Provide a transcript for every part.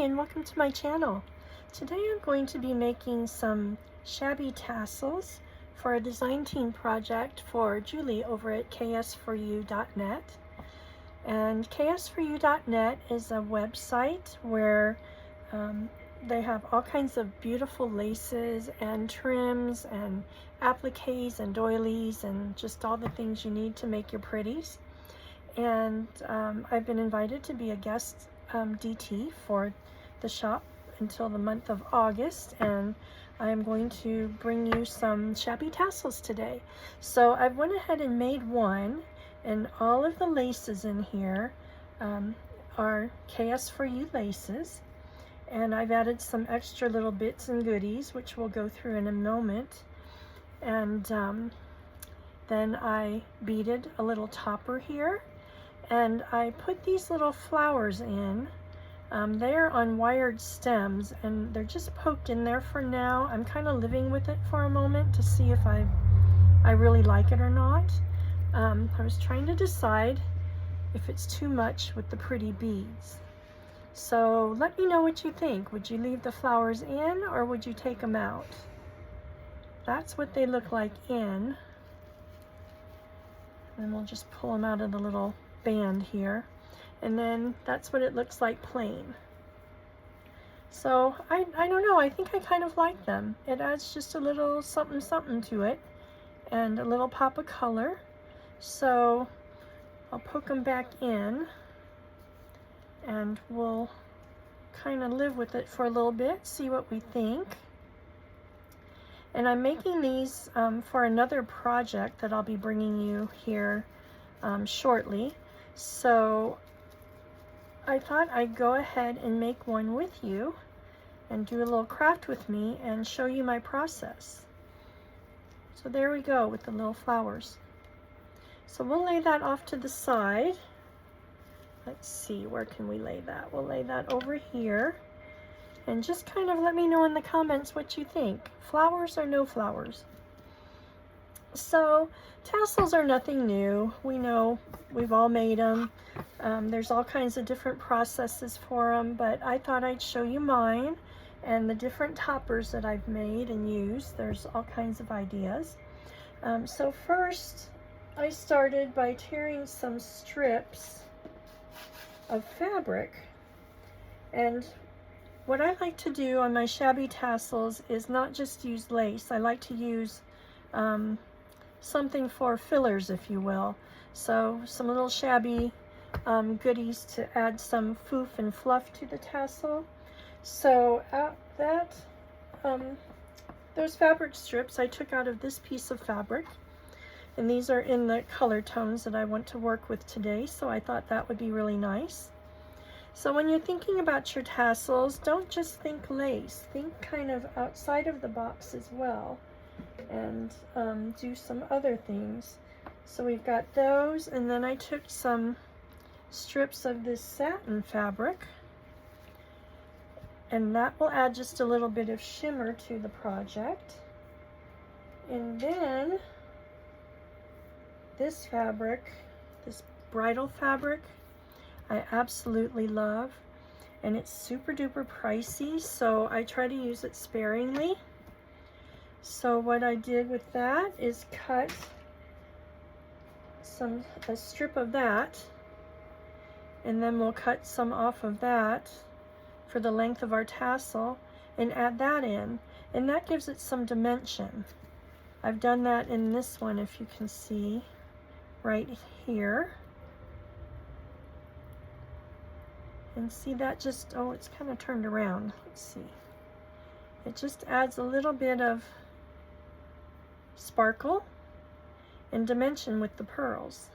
and welcome to my channel. Today I'm going to be making some shabby tassels for a design team project for Julie over at ks4u.net. And ks4u.net is a website where they have all kinds of beautiful laces and trims and appliques and doilies and just all the things you need to make your pretties. And I've been invited to be a guest DT for the shop until the month of August, and I'm going to bring you some shabby tassels today. So I went ahead and made one, and all of the laces in here are ks4u laces, and I've added some extra little bits and goodies which we'll go through in a moment. And then I beaded a little topper here, and I put these little flowers in. They're on wired stems and they're just poked in there for now. I'm kind of living with it for a moment to see if I really like it or not. I was trying to decide if it's too much with the pretty beads. So let me know what you think. Would you leave the flowers in or would you take them out? That's what they look like in. And we'll just pull them out of the little band here. And then that's what it looks like plain. So I don't know, I think I kind of like them. It adds just a little something something to it and a little pop of color. So I'll poke them back in and we'll kind of live with it for a little bit, see what we think. And I'm making these for another project that I'll be bringing you here shortly. So I thought I'd go ahead and make one with you and do a little craft with me and show you my process. So there we go with the little flowers. So we'll lay that off to the side. Let's see, where can we lay that? We'll lay that over here. And just kind of let me know in the comments what you think. Flowers or no flowers? So tassels are nothing new. We know, we've all made them. There's all kinds of different processes for them, but I thought I'd show you mine and the different toppers that I've made and used. There's all kinds of ideas. So first I started by tearing some strips of fabric. And what I like to do on my shabby tassels is not just use lace. I like to use something for fillers, if you will. So some little shabby goodies to add some foof and fluff to the tassel. So those fabric strips I took out of this piece of fabric, and these are in the color tones that I want to work with today, so I thought that would be really nice. So when you're thinking about your tassels, don't just think lace, think kind of outside of the box as well, and do some other things. So we've got those, and then I took some strips of this satin fabric, and that will add just a little bit of shimmer to the project. And then this fabric, this bridal fabric, I absolutely love, and it's super duper pricey, so I try to use it sparingly. So what I did with that is cut a strip of that, and then we'll cut some off of that for the length of our tassel and add that in, and that gives it some dimension. I've done that in this one, if you can see right here. And see that just, oh, it's kind of turned around. Let's see. It just adds a little bit of sparkle and dimension with the pearls.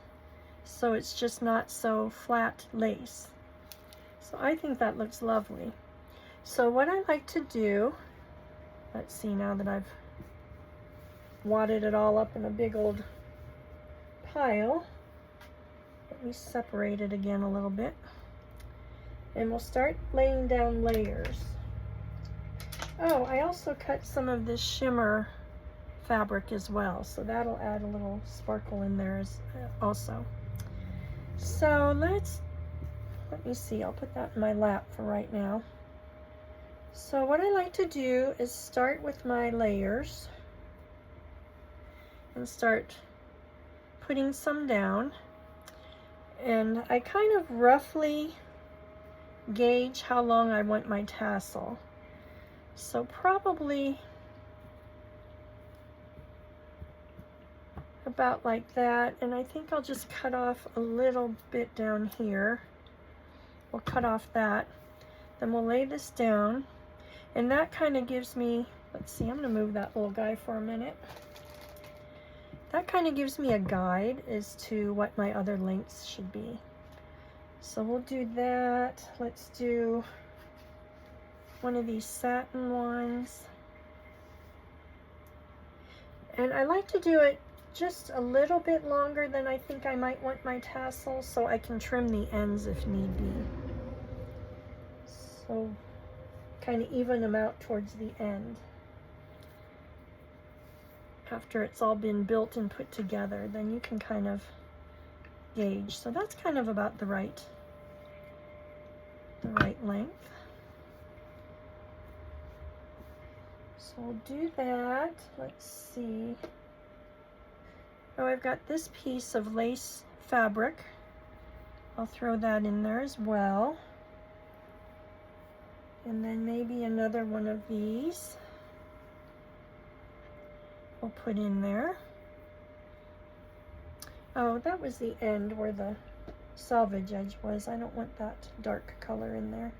So it's just not so flat lace. So I think that looks lovely. So what I like to do, let's see, now that I've wadded it all up in a big old pile, let me separate it again a little bit. And we'll start laying down layers. Oh, I also cut some of this shimmer fabric as well, so that'll add a little sparkle in there also. So let me see, I'll put that in my lap for right now. So what I like to do is start with my layers and start putting some down, and I kind of roughly gauge how long I want my tassel. So probably about like that, and I think I'll just cut off a little bit down here. We'll cut off that, then we'll lay this down, and that kind of gives me, let's see, I'm gonna move that little guy for a minute. That kind of gives me a guide as to what my other lengths should be. So we'll do that. Let's do one of these satin ones. And I like to do it just a little bit longer than I think I might want my tassel, so I can trim the ends if need be. So kind of even them out towards the end, after it's all been built and put together. Then you can kind of gauge. So that's kind of about the right length. So we'll do that. Let's see. Oh, I've got this piece of lace fabric. I'll throw that in there as well. And then maybe another one of these we'll put in there. Oh, that was the end where the selvage edge was. I don't want that dark color in there.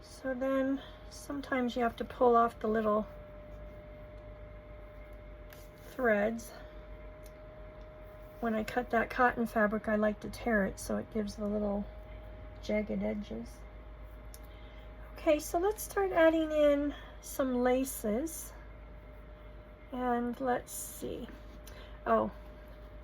So then sometimes you have to pull off the little threads. When I cut that cotton fabric, I like to tear it so it gives the little jagged edges. Okay, so let's start adding in some laces. And let's see. Oh,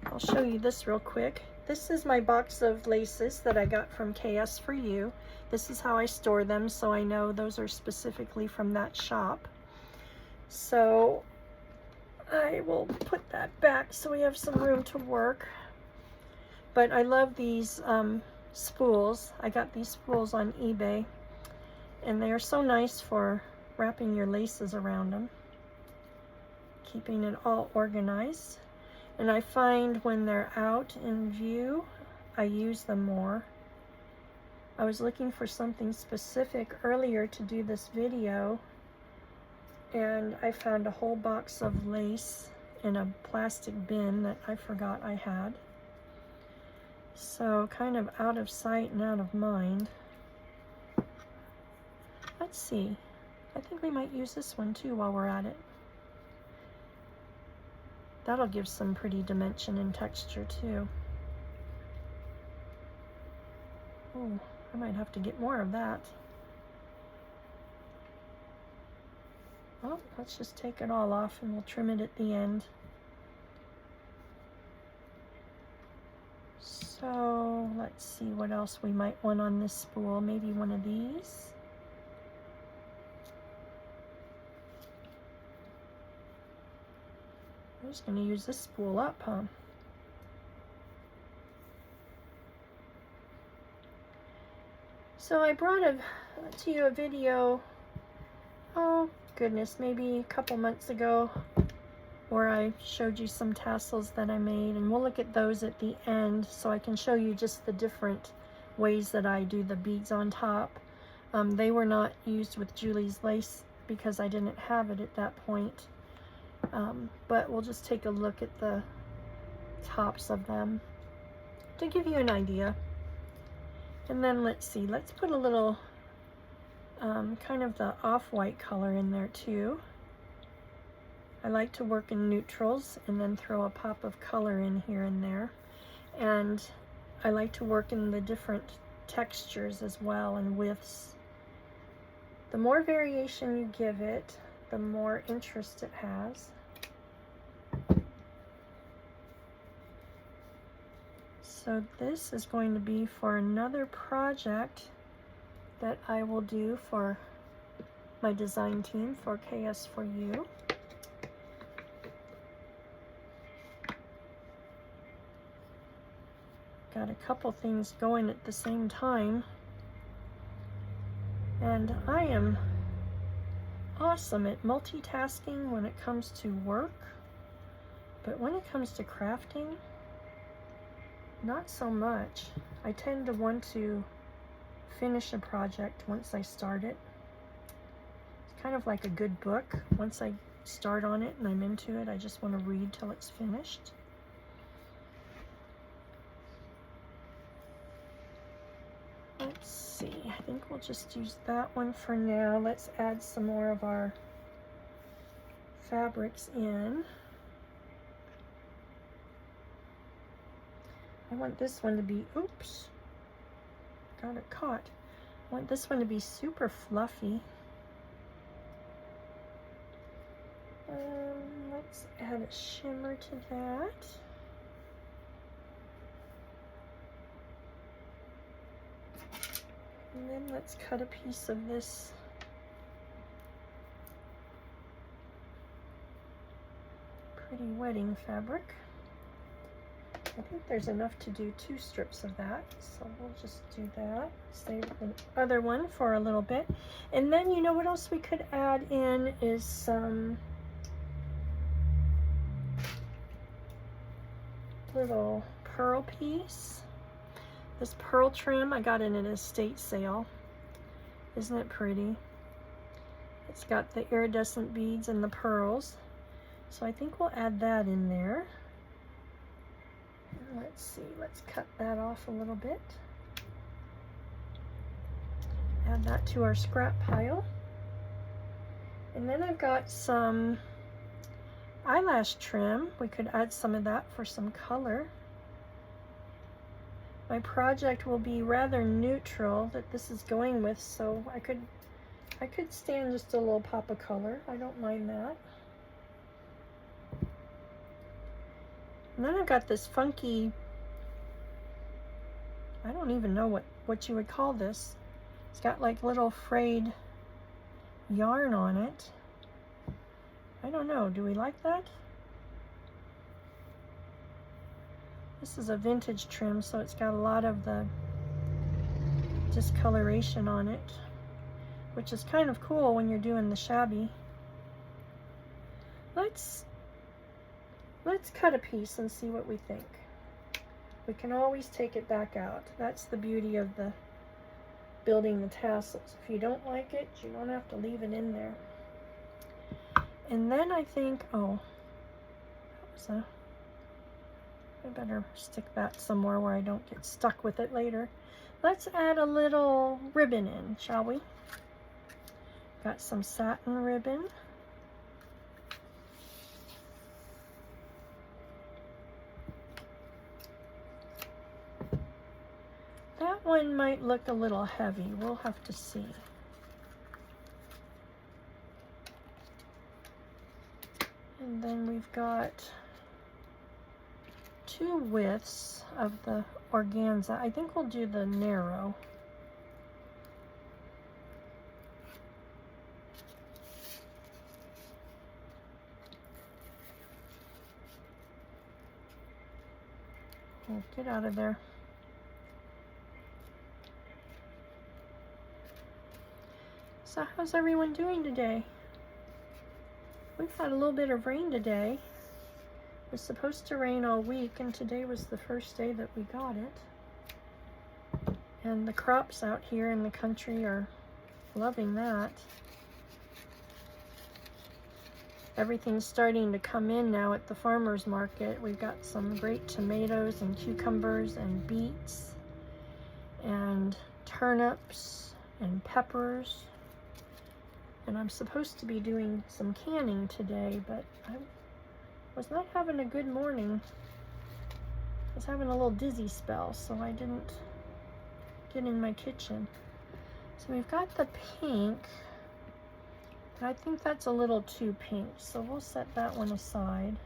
I'll show you this real quick. This is my box of laces that I got from KS for You. This is how I store them, so I know those are specifically from that shop. So I will put that back so we have some room to work. But I love these spools. I got these spools on eBay, and they are so nice for wrapping your laces around them, keeping it all organized. And I find when they're out in view, I use them more. I was looking for something specific earlier to do this video, and I found a whole box of lace in a plastic bin that I forgot I had. So kind of out of sight and out of mind. Let's see. I think we might use this one too while we're at it. That'll give some pretty dimension and texture too. Oh, I might have to get more of that. Well, let's just take it all off and we'll trim it at the end. So let's see what else we might want on this spool. Maybe one of these. I'm just going to use this spool up, huh? So I brought to you a video, oh goodness, maybe a couple months ago, where I showed you some tassels that I made, and we'll look at those at the end so I can show you just the different ways that I do the beads on top. They were not used with Julie's lace because I didn't have it at that point. But we'll just take a look at the tops of them to give you an idea. And then let's see, let's put a little kind of the off-white color in there too. I like to work in neutrals and then throw a pop of color in here and there. And I like to work in the different textures as well and widths. The more variation you give it, the more interest it has. So this is going to be for another project that I will do for my design team for KS for You. Got a couple things going at the same time. And I am awesome at multitasking when it comes to work, but when it comes to crafting, not so much. I tend to want to finish a project once I start it. It's kind of like a good book. Once I start on it and I'm into it, I just want to read till it's finished. Let's see, I think we'll just use that one for now. Let's add some more of our fabrics in. I want this one to be, oops, got it caught. I want this one to be super fluffy. Let's add a shimmer to that. And then let's cut a piece of this pretty wedding fabric. I think there's enough to do 2 strips of that, so we'll just do that. Save the other one for a little bit. And then you know what else we could add in is some little pearl piece. This pearl trim I got in an estate sale. Isn't it pretty? It's got the iridescent beads and the pearls. So I think we'll add that in there. Let's see, let's cut that off a little bit. Add that to our scrap pile. And then I've got some eyelash trim. We could add some of that for some color. My project will be rather neutral that this is going with, so I could stand just a little pop of color. I don't mind that. And then I've got this funky, I don't even know what you would call this. It's got like little frayed yarn on it. I don't know, do we like that? This is a vintage trim, so it's got a lot of the discoloration on it, which is kind of cool when you're doing the shabby. Let's cut a piece and see what we think. We can always take it back out. That's the beauty of the building the tassels. If you don't like it, you don't have to leave it in there. And then I think, oh, that was I better stick that somewhere where I don't get stuck with it later. Let's add a little ribbon in, shall we? Got some satin ribbon. That one might look a little heavy. We'll have to see. And then we've got 2 widths of the organza. I think we'll do the narrow. Oh, get out of there. So how's everyone doing today? We've had a little bit of rain today. It was supposed to rain all week, and today was the first day that we got it. And the crops out here in the country are loving that. Everything's starting to come in now at the farmer's market. We've got some great tomatoes and cucumbers and beets and turnips and peppers. And I'm supposed to be doing some canning today, but I was not having a good morning. I was having a little dizzy spell, so I didn't get in my kitchen. So we've got the pink. I think that's a little too pink, so we'll set that one aside.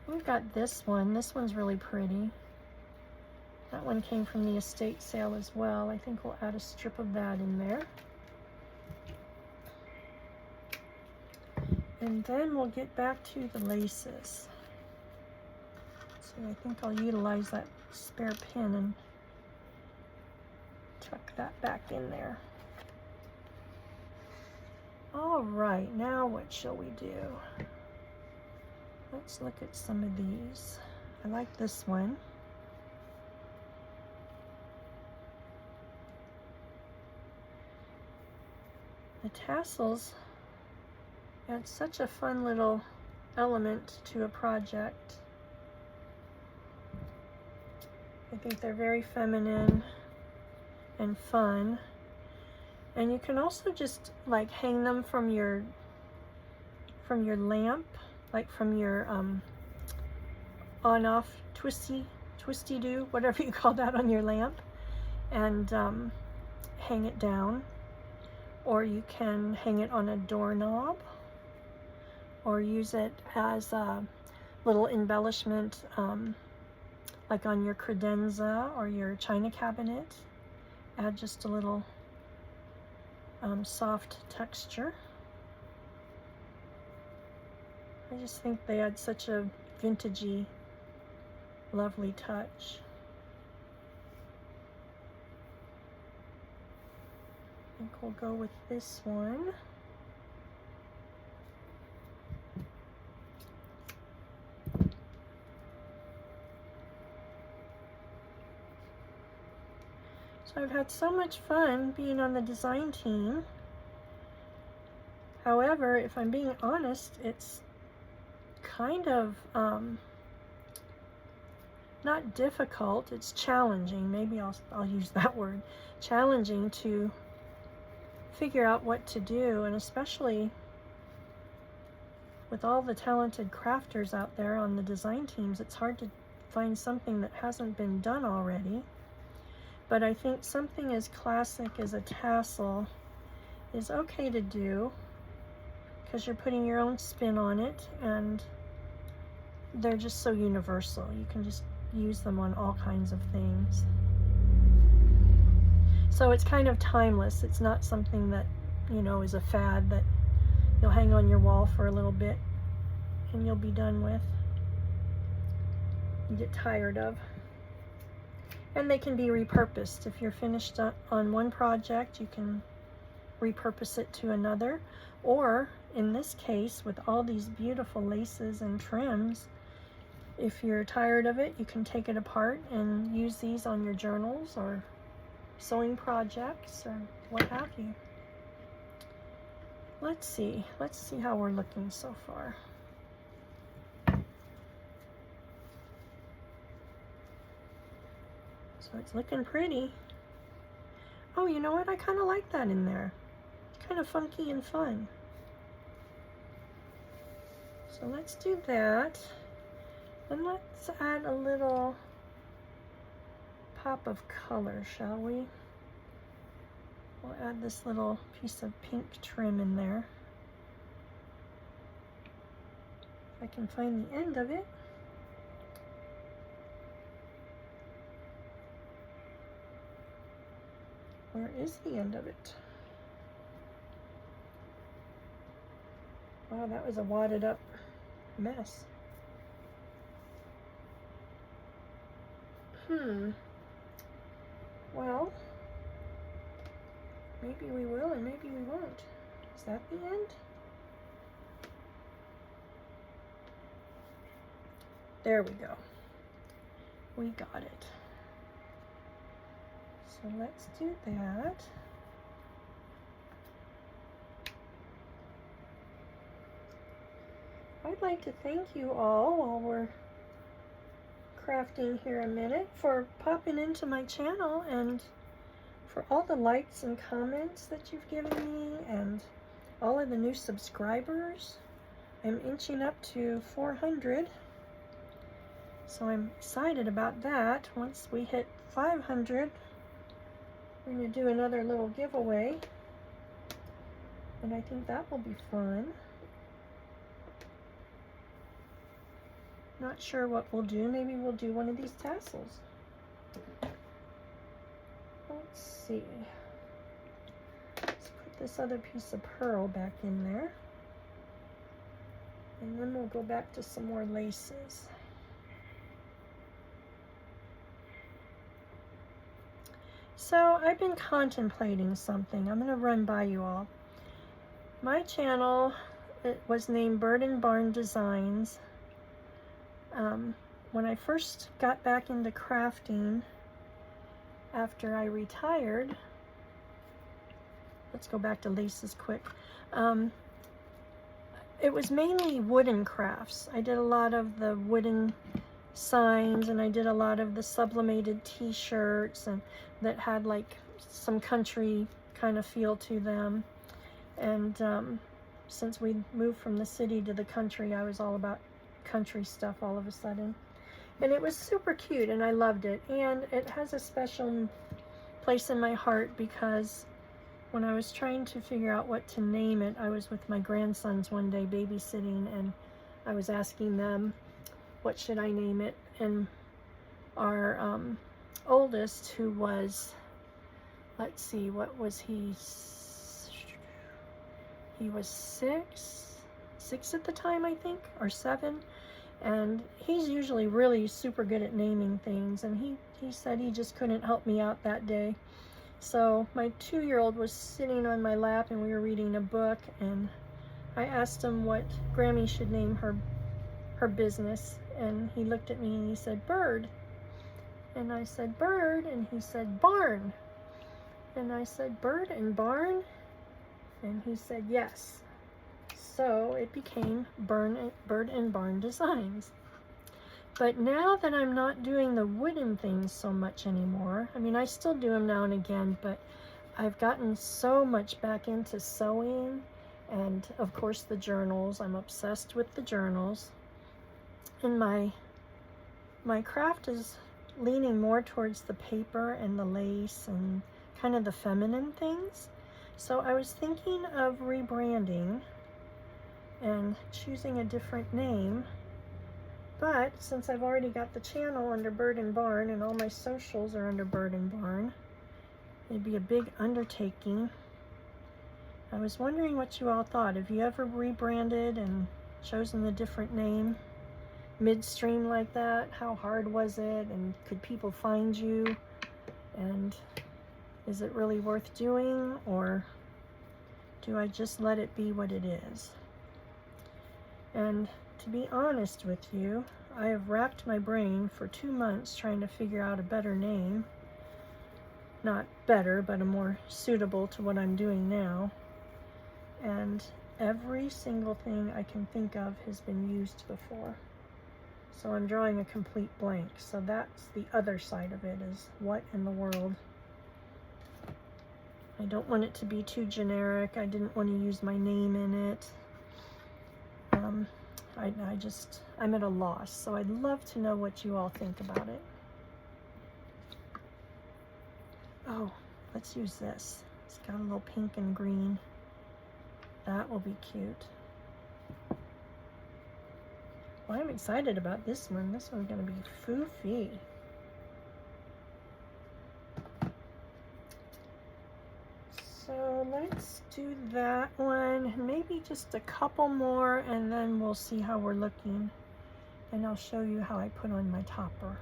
We've got this one. This one's really pretty. That one came from the estate sale as well. I think we'll add a strip of that in there. And then we'll get back to the laces. So I think I'll utilize that spare pin and tuck that back in there. All right, now what shall we do? Let's look at some of these. I like this one. The tassels add such a fun little element to a project. I think they're very feminine and fun. And you can also just like hang them from your lamp, like from your on-off twisty-do, whatever you call that on your lamp, and hang it down. Or you can hang it on a doorknob, or use it as a little embellishment, like on your credenza or your china cabinet. Add just a little soft texture. I just think they add such a vintagey, lovely touch. I think we'll go with this one. So I've had so much fun being on the design team. However, if I'm being honest, it's kind of not difficult, it's challenging. Maybe I'll use that word. Challenging to figure out what to do, and especially with all the talented crafters out there on the design teams, it's hard to find something that hasn't been done already. But I think something as classic as a tassel is okay to do because you're putting your own spin on it, and they're just so universal. You can just use them on all kinds of things. So it's kind of timeless. It's not something that, you know, is a fad that you'll hang on your wall for a little bit and you'll be done with. You get tired of. And they can be repurposed. If you're finished on one project, you can repurpose it to another. Or in this case, with all these beautiful laces and trims, if you're tired of it, you can take it apart and use these on your journals or sewing projects or what have you. Let's see how we're looking so far. So it's looking pretty. Oh, you know what? I kind of like that in there. It's kind of funky and fun. So let's do that. And let's add a little pop of color, shall we? We'll add this little piece of pink trim in there. If I can find the end of it. Where is the end of it? Wow, that was a wadded up mess. Well, maybe we will and maybe we won't. Is that the end? There we go. We got it. So let's do that. I'd like to thank you all while we're crafting here a minute for popping into my channel and for all the likes and comments that you've given me and all of the new subscribers. I'm inching up to 400, so I'm excited about that. Once we hit 500, we're going to do another little giveaway, and I think that will be fun. Not sure what we'll do. Maybe we'll do one of these tassels. Let's see. Let's put this other piece of pearl back in there. And then we'll go back to some more laces. So I've been contemplating something. I'm going to run by you all. My channel, it was named Bird and Barn Designs. When I first got back into crafting after I retired, let's go back to laces quick. It was mainly wooden crafts. I did a lot of the wooden signs, and I did a lot of the sublimated t-shirts and that had like some country kind of feel to them. And since we moved from the city to the country, I was all about country stuff all of a sudden. And it was super cute, and I loved it. And it has a special place in my heart because when I was trying to figure out what to name it, I was with my grandsons one day babysitting, and I was asking them, what should I name it? And our oldest, who was, let's see, what was he? He was six at the time, I think, or 7. And he's usually really super good at naming things. And he said he just couldn't help me out that day. So my 2-year-old was sitting on my lap, and we were reading a book. And I asked him what Grammy should name her business. And he looked at me and he said, Bird. And I said, Bird. And he said, Barn. And I said, Bird and Barn? And he said, yes. So it became Bird and Barn Designs. But now that I'm not doing the wooden things so much anymore, I mean, I still do them now and again, but I've gotten so much back into sewing and, of course, the journals. I'm obsessed with the journals. And my craft is leaning more towards the paper and the lace and kind of the feminine things. So I was thinking of rebranding and choosing a different name. But since I've already got the channel under Bird and Barn and all my socials are under Bird and Barn, it'd be a big undertaking. I was wondering what you all thought. Have you ever rebranded and chosen a different name midstream like that? How hard was it? And could people find you? And is it really worth doing, or do I just let it be what it is? And to be honest with you, I have racked my brain for 2 months trying to figure out a better name. Not better, but a more suitable to what I'm doing now. And every single thing I can think of has been used before. So I'm drawing a complete blank. So that's the other side of it, is what in the world. I don't want it to be too generic. I didn't want to use my name in it. I'm at a loss. So I'd love to know what you all think about it. Oh, let's use this. It's got a little pink and green. That will be cute. Well, I'm excited about this one. This one's going to be foofy. So let's do that one, maybe just a couple more, and then we'll see how we're looking. And I'll show you how I put on my topper.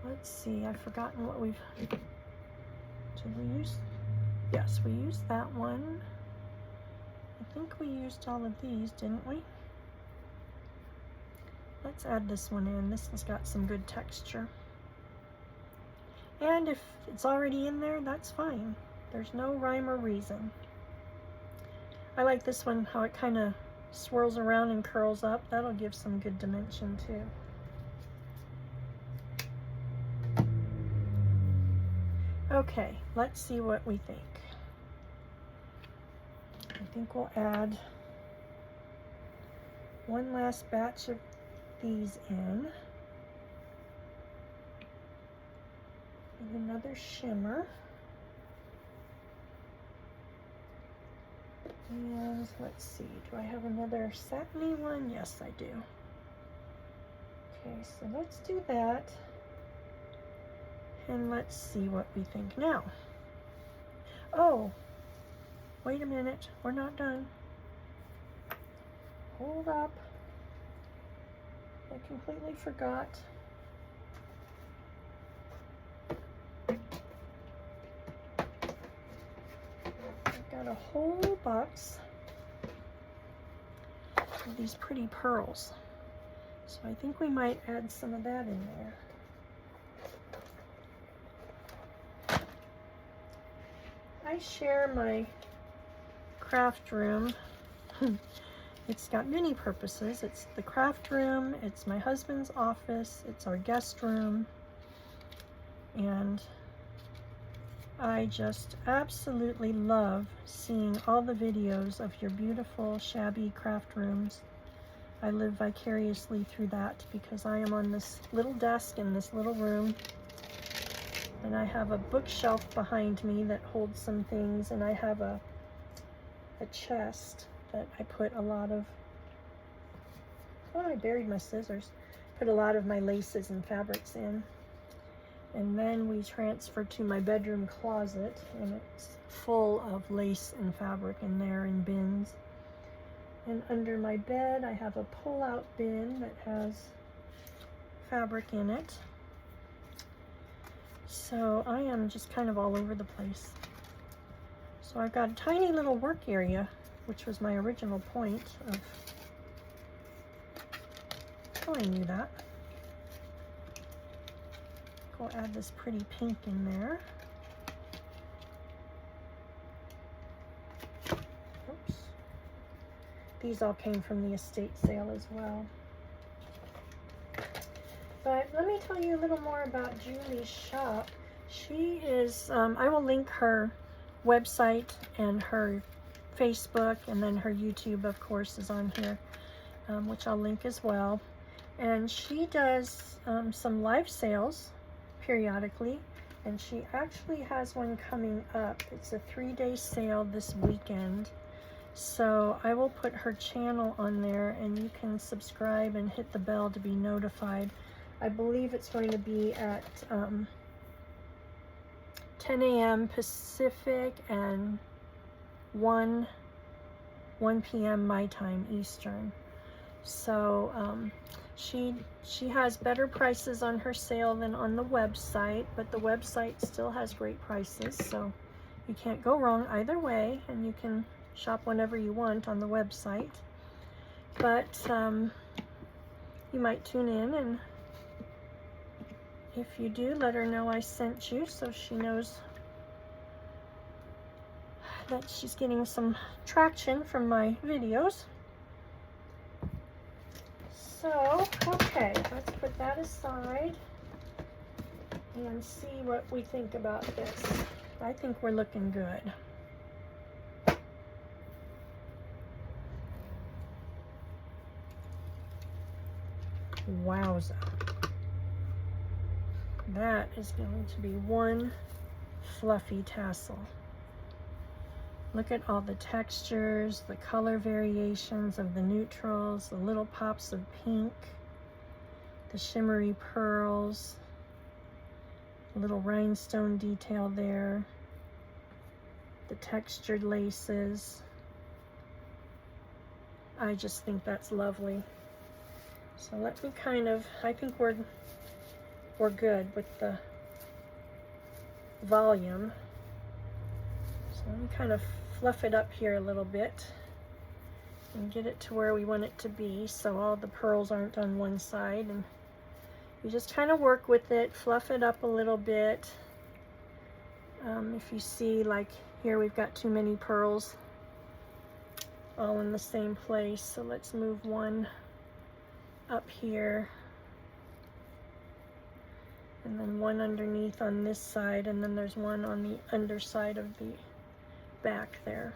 Let's see, I've forgotten what we've, did we use? Yes, we used that one. I think we used all of these, didn't we? Let's add this one in. This one's got some good texture. And if it's already in there, that's fine. There's no rhyme or reason. I like this one, how it kind of swirls around and curls up. That'll give some good dimension too. Okay, let's see what we think. I think we'll add one last batch of these in. And another shimmer. And let's see, do I have another satiny one? Yes, I do. Okay, so let's do that. And let's see what we think now. Oh, wait a minute, we're not done. Hold up. I completely forgot. got a whole box of these pretty pearls. So I think we might add some of that in there. I share my craft room. It's got many purposes. It's the craft room, it's my husband's office, it's our guest room, and I just absolutely love seeing all the videos of your beautiful shabby craft rooms. I live vicariously through that because I am on this little desk in this little room, and I have a bookshelf behind me that holds some things, and I have a chest that I put a lot of, oh, I buried my scissors, put a lot of my laces and fabrics in. And then we transfer to my bedroom closet, and it's full of lace and fabric in there in bins. And under my bed I have a pull-out bin that has fabric in it. So I am just kind of all over the place. So I've got a tiny little work area, which was my original point of, oh, I knew that. Go add this pretty pink in there. Oops. These all came from the estate sale as well. But let me tell you a little more about Julie's shop. She is, I will link her website and her Facebook, and then her YouTube, of course, is on here, which I'll link as well. And she does some live sales periodically, and she actually has one coming up. It's a 3-day sale this weekend. So I will put her channel on there, and you can subscribe and hit the bell to be notified. I believe it's going to be at 10 a.m. Pacific and 1 p.m. my time Eastern. So she has better prices on her sale than on the website, but the website still has great prices, so you can't go wrong either way, and you can shop whenever you want on the website. But you might tune in, and if you do, let her know I sent you so she knows that she's getting some traction from my videos. So, okay, let's put that aside and see what we think about this. I think we're looking good. Wowza. That is going to be one fluffy tassel. Look at all the textures, the color variations of the neutrals, the little pops of pink, the shimmery pearls, the little rhinestone detail there, the textured laces. I just think that's lovely. So let me kind of, I think we're good with the volume. So let me kind of fluff it up here a little bit and get it to where we want it to be, so all the pearls aren't on one side, and you just kind of work with it, fluff it up a little bit. If you see, like here, we've got too many pearls all in the same place, so let's move one up here, and then one underneath on this side, and then there's one on the underside of the back there.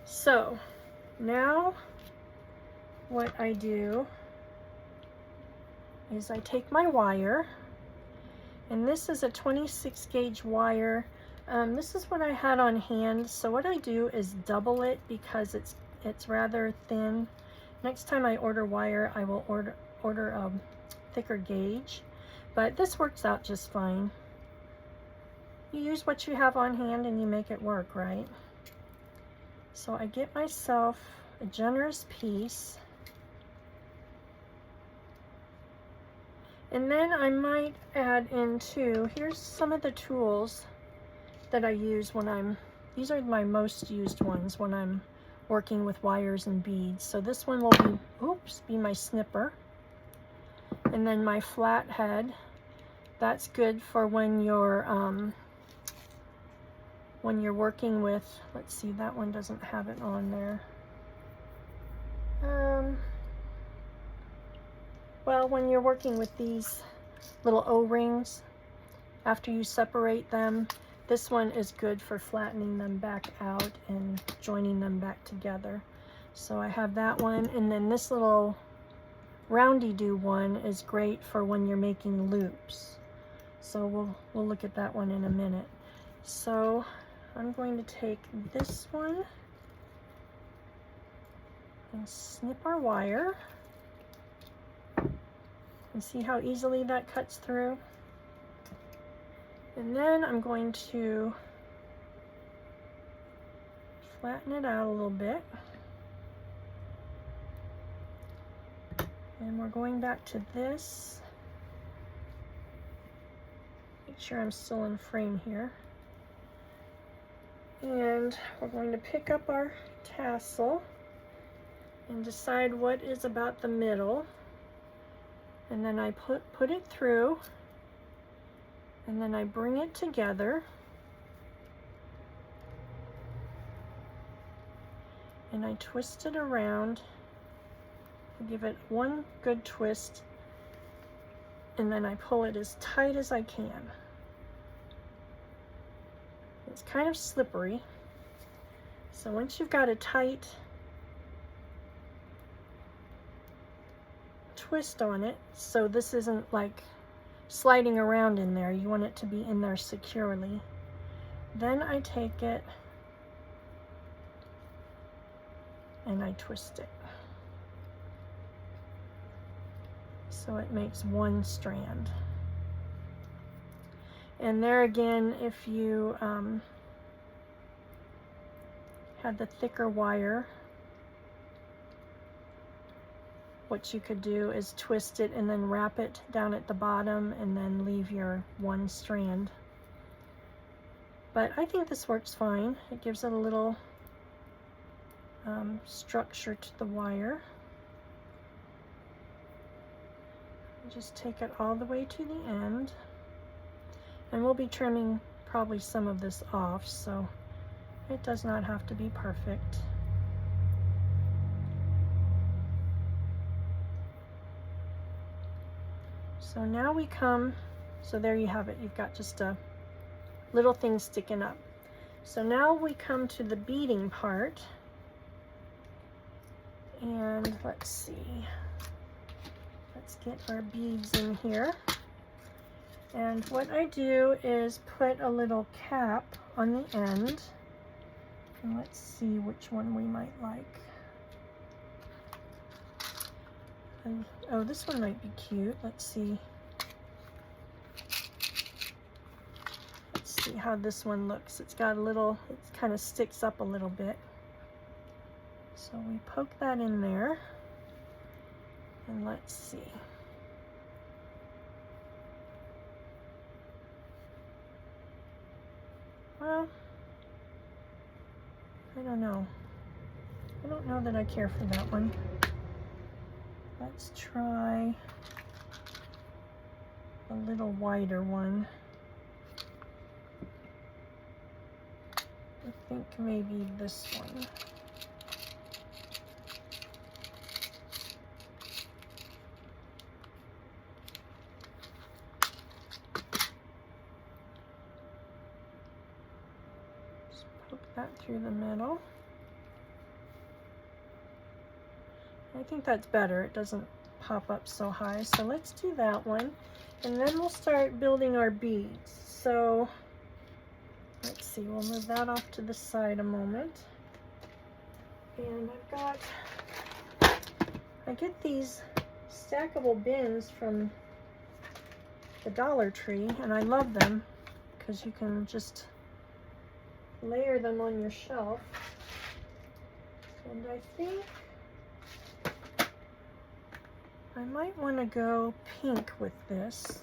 So now what I do is I take my wire, and this is a 26 gauge wire. This is what I had on hand, so what I do is double it because it's rather thin. Next time I order wire, I will order a thicker gauge, but this works out just fine. You use what you have on hand and you make it work, right? So I get myself a generous piece, and then I might add in too, here's some of the tools that I use when I'm these are my most used ones when I'm working with wires and beads. So this one will be, be my snipper. And then my flathead, that's good for when you're working with, let's see, that one doesn't have it on there. Well, when you're working with these little O-rings, after you separate them, this one is good for flattening them back out and joining them back together. So I have that one, and then this little roundy-do one is great for when you're making loops. So we'll look at that one in a minute. So I'm going to take this one and snip our wire. And see how easily that cuts through? And then I'm going to flatten it out a little bit. And we're going back to this. Make sure I'm still in frame here. And we're going to pick up our tassel and decide what is about the middle. And then I put it through, and then I bring it together, and I twist it around. I give it one good twist, and then I pull it as tight as I can. It's kind of slippery, so once you've got a tight twist on it, so this isn't like sliding around in there, you want it to be in there securely. Then I take it and I twist it so it makes one strand. And there again, if you had the thicker wire, what you could do is twist it and then wrap it down at the bottom and then leave your one strand. But I think this works fine. It gives it a little structure to the wire. Just take it all the way to the end. And we'll be trimming probably some of this off, so it does not have to be perfect. So now we come, so there you have it. You've got just a little thing sticking up. So now we come to the beading part. And let's see. Let's get our beads in here. And what I do is put a little cap on the end. And let's see which one we might like. And, oh, this one might be cute. Let's see. Let's see how this one looks. It's got a little, it kind of sticks up a little bit. So we poke that in there. And let's see. Well, I don't know. I don't know that I care for that one. Let's try a little wider one. I think maybe this one. Just poke that through the middle. I think that's better. It doesn't pop up so high. So let's do that one. And then we'll start building our beads. So let's see, we'll move that off to the side a moment. And I get these stackable bins from the Dollar Tree, and I love them because you can just layer them on your shelf. And I think I might want to go pink with this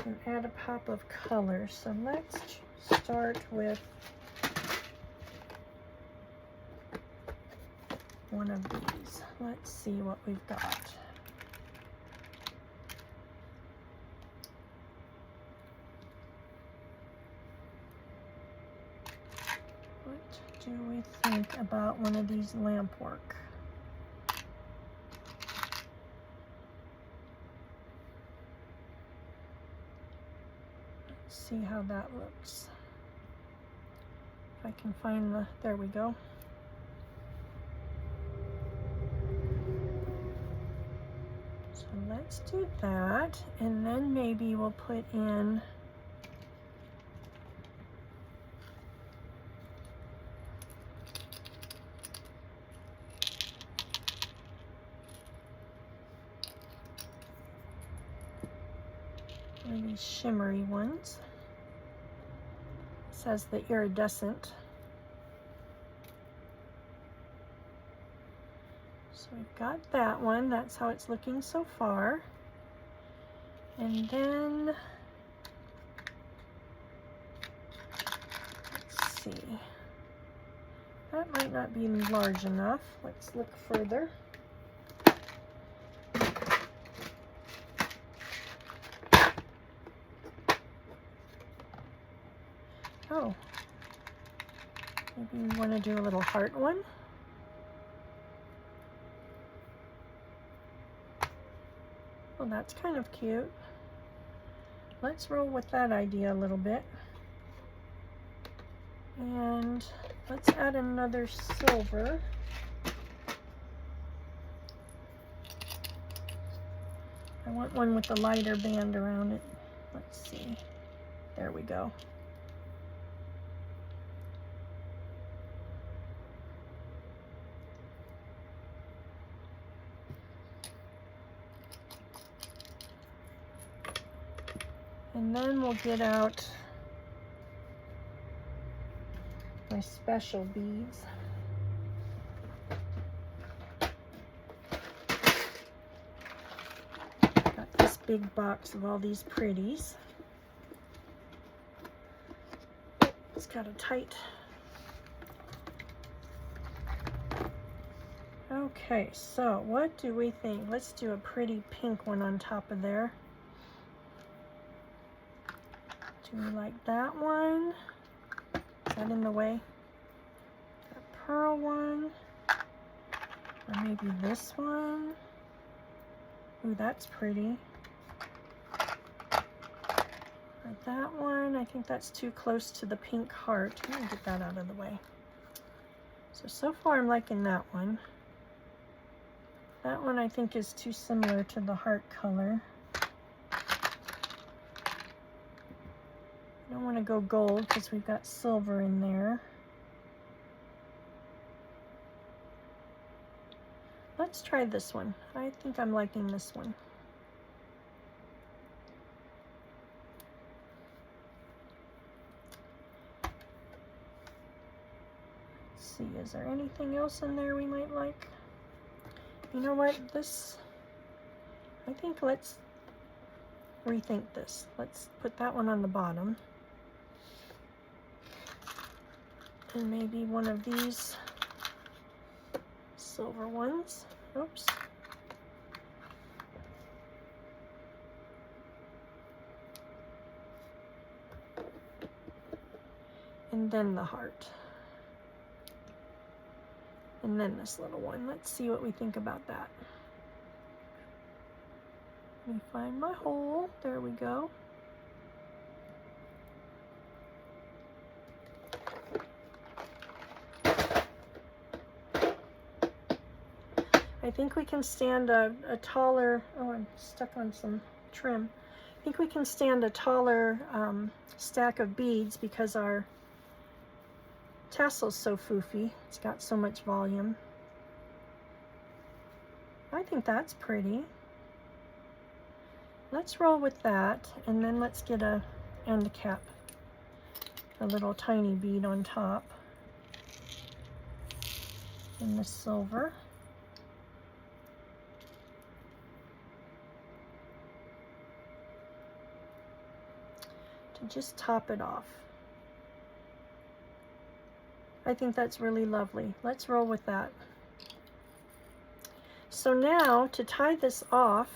and add a pop of color. So let's start with one of these. Let's see what we've got. What do we think about one of these lamp work? Let's see how that looks. If I can find the, there we go. So let's do that, and then maybe we'll put in one of these shimmery ones. It says the iridescent. So we've got that one. That's how it's looking so far. And then, let's see. That might not be large enough. Let's look further. Oh, maybe we want to do a little heart one. Well, that's kind of cute. Let's roll with that idea a little bit. And let's add another silver. I want one with a lighter band around it. Let's see. There we go. And then we'll get out my special beads. Got this big box of all these pretties. It's got a tight. Okay, so what do we think? Let's do a pretty pink one on top of there. Do we like that one? Is that in the way? That pearl one. Or maybe this one. Ooh, that's pretty. Or that one. I think that's too close to the pink heart. I'm gonna get that out of the way. So far I'm liking that one. That one I think is too similar to the heart color. I don't want to go gold because we've got silver in there. Let's try this one. I think I'm liking this one. Let's see, is there anything else in there we might like? You know what, I think let's rethink this. Let's put that one on the bottom. And maybe one of these silver ones. Oops. And then the heart. And then this little one. Let's see what we think about that. Let me find my hole. There we go. I think we can stand a taller, oh, I'm stuck on some trim. I think we can stand a taller stack of beads because our tassel's so foofy. It's got so much volume. I think that's pretty. Let's roll with that, and then let's get a end cap, a little tiny bead on top in the silver. To just top it off. I think that's really lovely. Let's roll with that. So now to tie this off,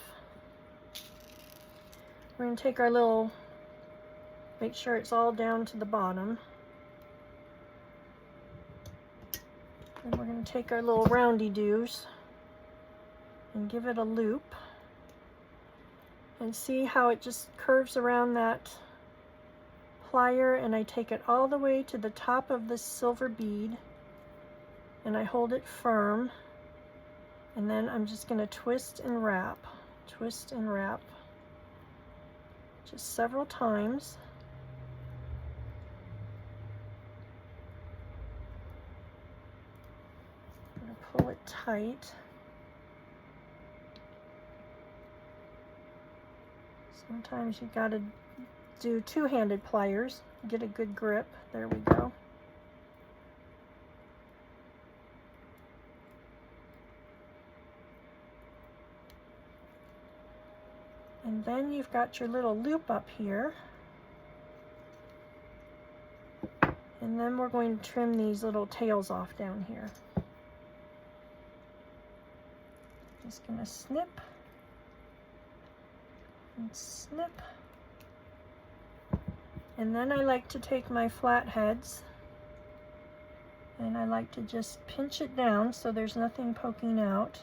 we're going to take our little, make sure it's all down to the bottom. And we're going to take our little roundy-doos and give it a loop. And see how it just curves around that plier, and I take it all the way to the top of this silver bead and I hold it firm, and then I'm just going to twist and wrap just several times. I'm going to pull it tight. Sometimes you got to do two-handed pliers, get a good grip. There we go. And then you've got your little loop up here. And then we're going to trim these little tails off down here. Just going to snip and snip. And then I like to take my flat heads and I like to just pinch it down so there's nothing poking out.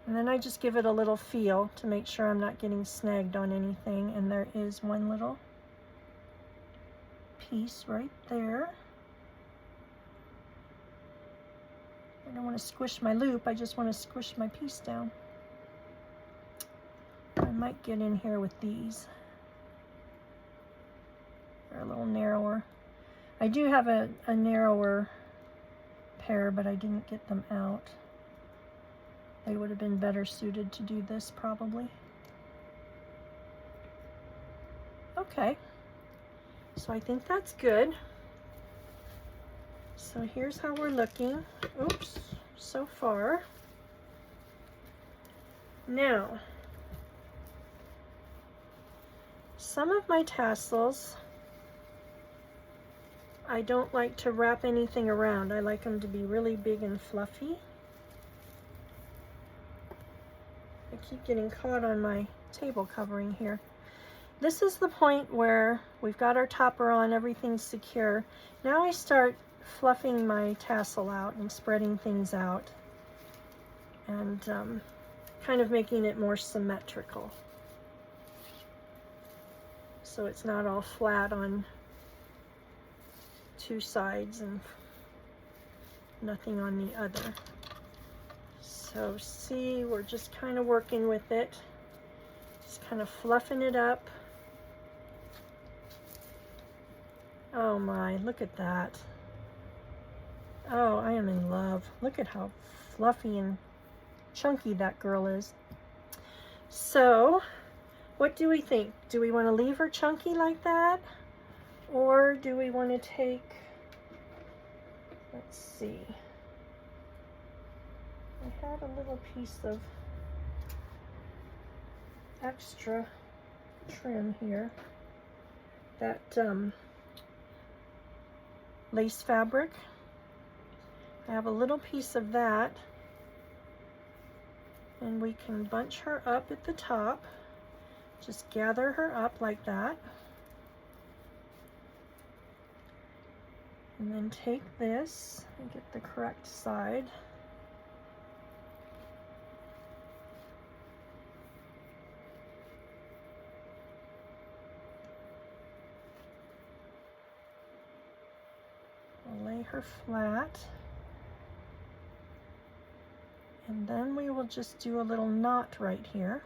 And then I just give it a little feel to make sure I'm not getting snagged on anything. And there is one little piece right there. I don't want to squish my loop, I just want to squish my piece down. I might get in here with these. They're a little narrower. I do have a narrower pair, but I didn't get them out. They would have been better suited to do this probably. Okay, so I think that's good. So here's how we're looking. Oops, so far. Now, some of my tassels, I don't like to wrap anything around. I like them to be really big and fluffy. I keep getting caught on my table covering here. This is the point where we've got our topper on, everything's secure. Now I start fluffing my tassel out and spreading things out and kind of making it more symmetrical, so it's not all flat on two sides and nothing on the other. So see, we're just kind of working with it, just kind of fluffing it up. Oh my, look at that. Oh, I am in love. Look at how fluffy and chunky that girl is. So, what do we think? Do we want to leave her chunky like that? Or do we want to take, let's see. I had a little piece of extra trim here. That lace fabric. I have a little piece of that, and we can bunch her up at the top. Just gather her up like that. And then take this and get the correct side. I'll lay her flat. And then we will just do a little knot right here.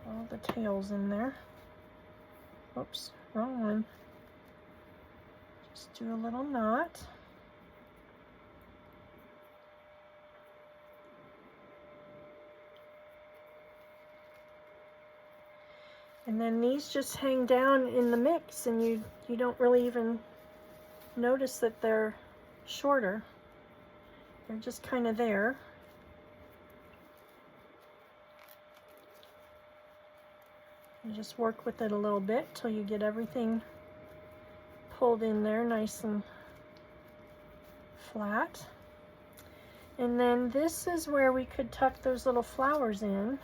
All the tails in there. Oops, wrong one. Just do a little knot. And then these just hang down in the mix, and you don't really even notice that they're shorter. They're just kind of there. You just work with it a little bit till you get everything pulled in there nice and flat. And then this is where we could tuck those little flowers in.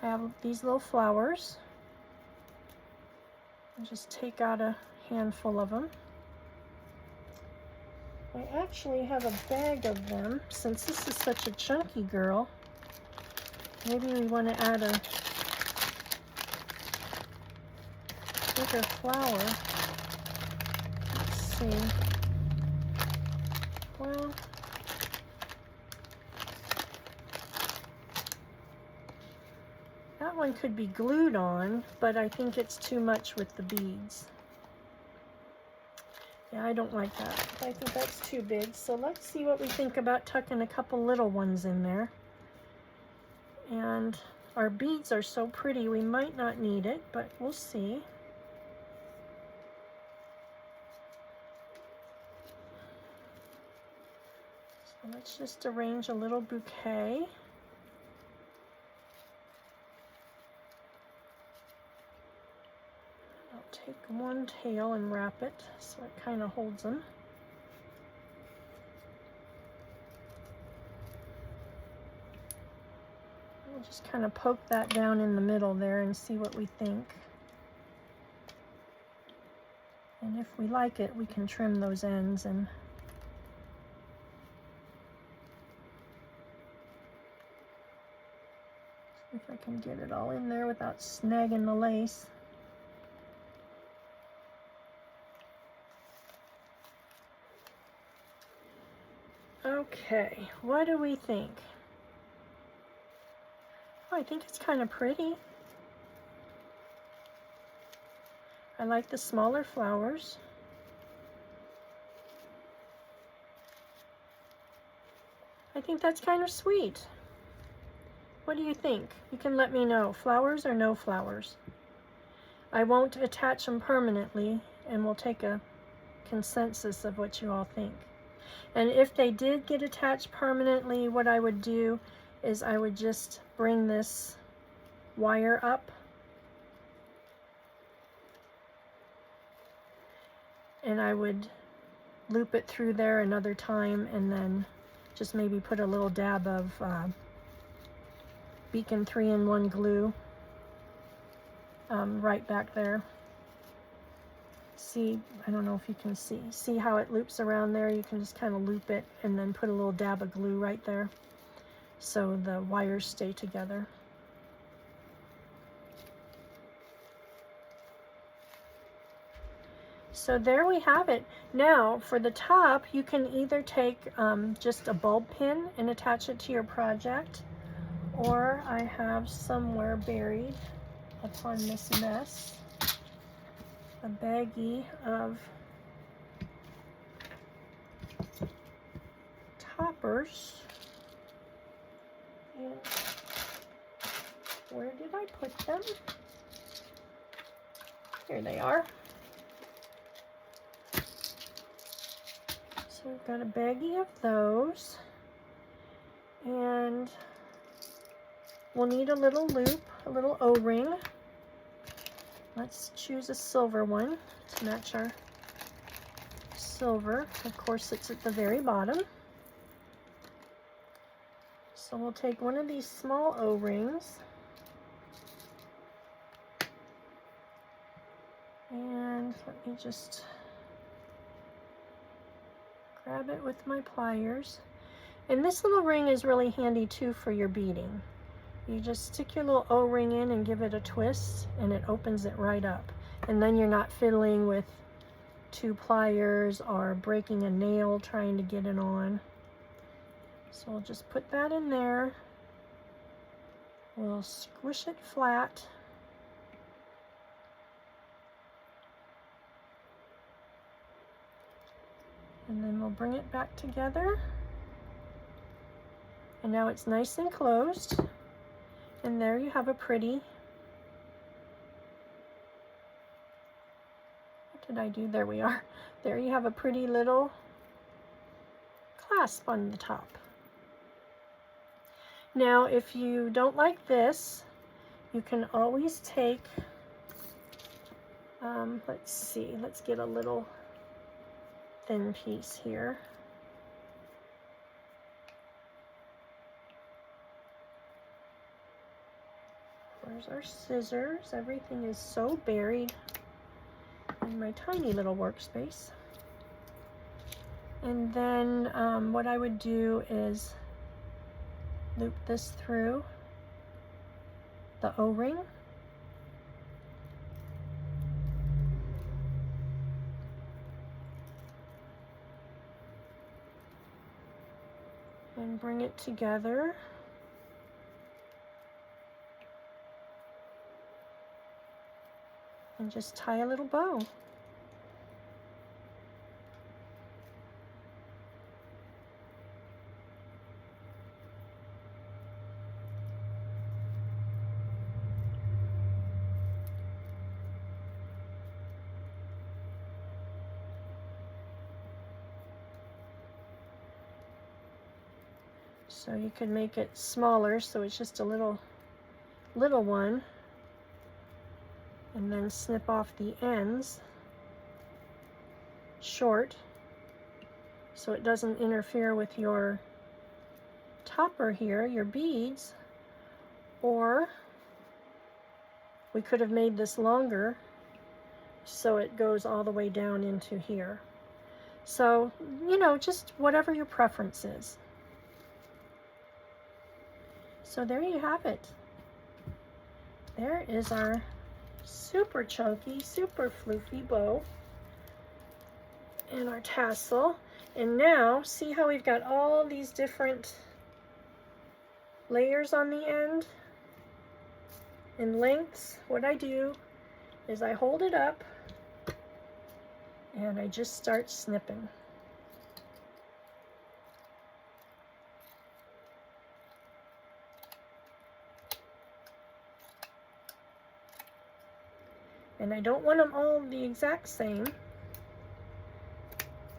I have these little flowers. I'll just take out a handful of them. I actually have a bag of them. Since this is such a chunky girl, maybe we want to add a bigger flower. Let's see. Well, that one could be glued on, but I think it's too much with the beads. Yeah, I don't like that. I think that's too big. So let's see what we think about tucking a couple little ones in there. And our beads are so pretty, we might not need it, but we'll see. So let's just arrange a little bouquet. Take one tail and wrap it so it kind of holds them. We'll just kind of poke that down in the middle there and see what we think. And if we like it, we can trim those ends and see if I can get it all in there without snagging the lace. Okay, what do we think? Oh, I think it's kind of pretty. I like the smaller flowers. I think that's kind of sweet. What do you think? You can let me know. Flowers or no flowers? I won't attach them permanently, and we'll take a consensus of what you all think. And if they did get attached permanently, what I would do is I would just bring this wire up and I would loop it through there another time, and then just maybe put a little dab of Beacon 3-in-1 glue right back there. See, I don't know if you can see how it loops around there. You can just kind of loop it and then put a little dab of glue right there so the wires stay together. So there we have it. Now for the top, you can either take just a bulb pin and attach it to your project, or I have somewhere buried upon this mess a baggie of toppers. And where did I put them? Here they are. So we've got a baggie of those, and we'll need a little loop, a little O-ring. Let's choose a silver one to match our silver. Of course, it's at the very bottom. So we'll take one of these small O-rings and let me just grab it with my pliers. And this little ring is really handy too for your beading. You just stick your little O-ring in and give it a twist, and it opens it right up. And then you're not fiddling with 2 pliers or breaking a nail trying to get it on. So we'll just put that in there. We'll squish it flat. And then we'll bring it back together. And now it's nice and closed. And there you have a pretty, what did I do? There we are. There you have a pretty little clasp. clasp on the top. Now, if you don't like this, you can always take, let's see, let's get a little thin piece here. Where's our scissors? Everything is so buried in my tiny little workspace. And then what I would do is loop this through the O-ring. And bring it together. And just tie a little bow. So you can make it smaller, so it's just a little one, and then snip off the ends short so it doesn't interfere with your topper here, your beads. Or we could have made this longer so it goes all the way down into here. So, you know, just whatever your preference is. So there you have it. There is our super chunky, super floofy bow and our tassel. And now, see how we've got all these different layers on the end and lengths? What I do is I hold it up and I just start snipping. And I don't want them all the exact same,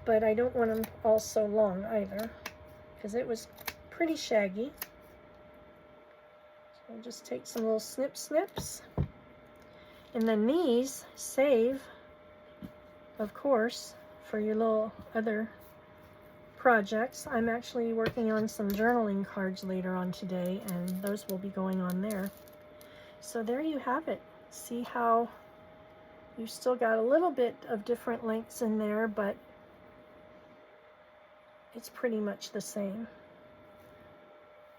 but I don't want them all so long either, because it was pretty shaggy. So I'll just take some little snips. And then these save, of course, for your little other projects. I'm actually working on some journaling cards later on today, and those will be going on there. So there you have it. See how you've still got a little bit of different lengths in there, but it's pretty much the same.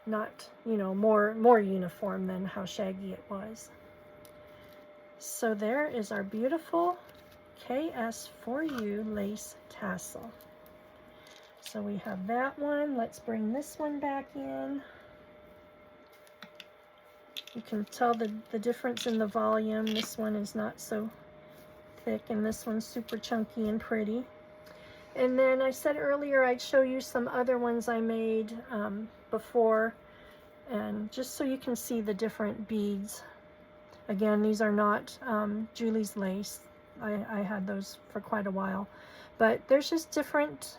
Not, you know, more uniform than how shaggy it was. So there is our beautiful KS4U lace tassel. So we have that one. Let's bring this one back in. You can tell the difference in the volume. This one is not so thick, and this one's super chunky and pretty. And then I said earlier I'd show you some other ones I made before, and just so you can see the different beads. Again, these are not Julie's lace. I had those for quite a while, but there's just different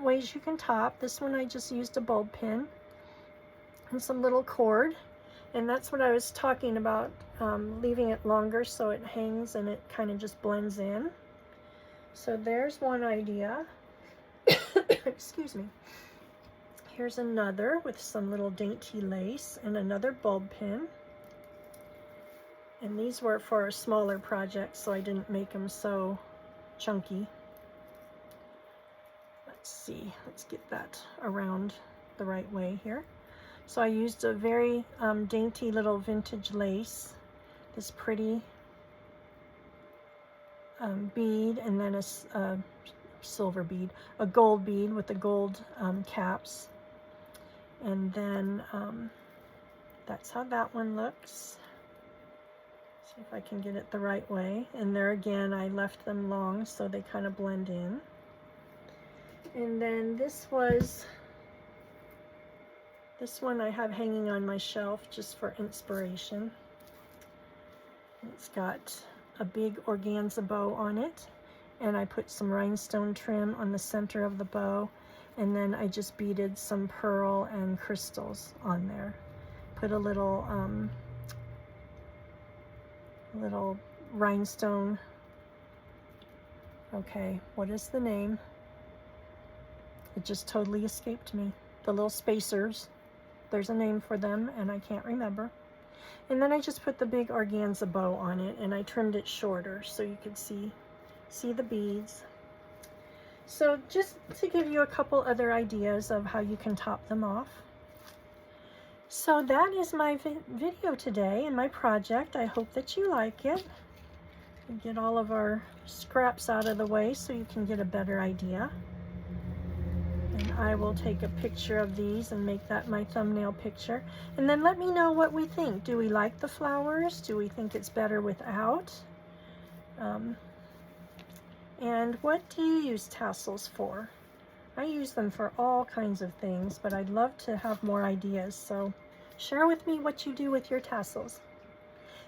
ways you can top. This one I just used a bulb pin and some little cord. And that's what I was talking about, leaving it longer so it hangs and it kind of just blends in. So there's one idea. Excuse me. Here's another with some little dainty lace and another bulb pin. And these were for a smaller project, so I didn't make them so chunky. Let's see, let's get that around the right way here. So I used a very dainty little vintage lace, this pretty bead, and then a silver bead, a gold bead with the gold caps. And then that's how that one looks. See if I can get it the right way. And there again, I left them long so they kind of blend in. And then this one I have hanging on my shelf just for inspiration. It's got a big organza bow on it, and I put some rhinestone trim on the center of the bow. And then I just beaded some pearl and crystals on there. Put a little rhinestone. Okay, what is the name? It just totally escaped me. The little spacers. There's a name for them, and I can't remember. And then I just put the big organza bow on it, and I trimmed it shorter so you could see the beads. So just to give you a couple other ideas of how you can top them off. So that is my video today and my project. I hope that you like it. We get all of our scraps out of the way so you can get a better idea. And I will take a picture of these and make that my thumbnail picture. And then let me know what we think. Do we like the flowers? Do we think it's better without? And what do you use tassels for? I use them for all kinds of things, but I'd love to have more ideas. So share with me what you do with your tassels.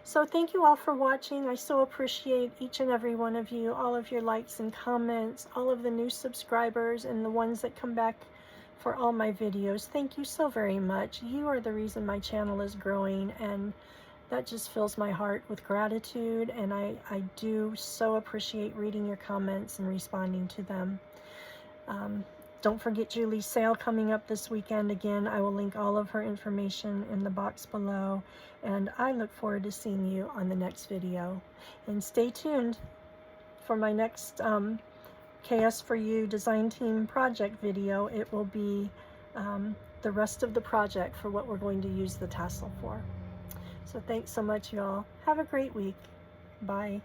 So thank you all for watching. I so appreciate each and every one of you, all of your likes and comments, all of the new subscribers and the ones that come back for all my videos. Thank you so very much. You are the reason my channel is growing, and that just fills my heart with gratitude, and I do so appreciate reading your comments and responding to them. Don't forget Julie's sale coming up this weekend. Again, I will link all of her information in the box below, and I look forward to seeing you on the next video. And stay tuned for my next KS for You design team project video. It will be the rest of the project for what we're going to use the tassel for. So thanks so much, y'all. Have a great week. Bye.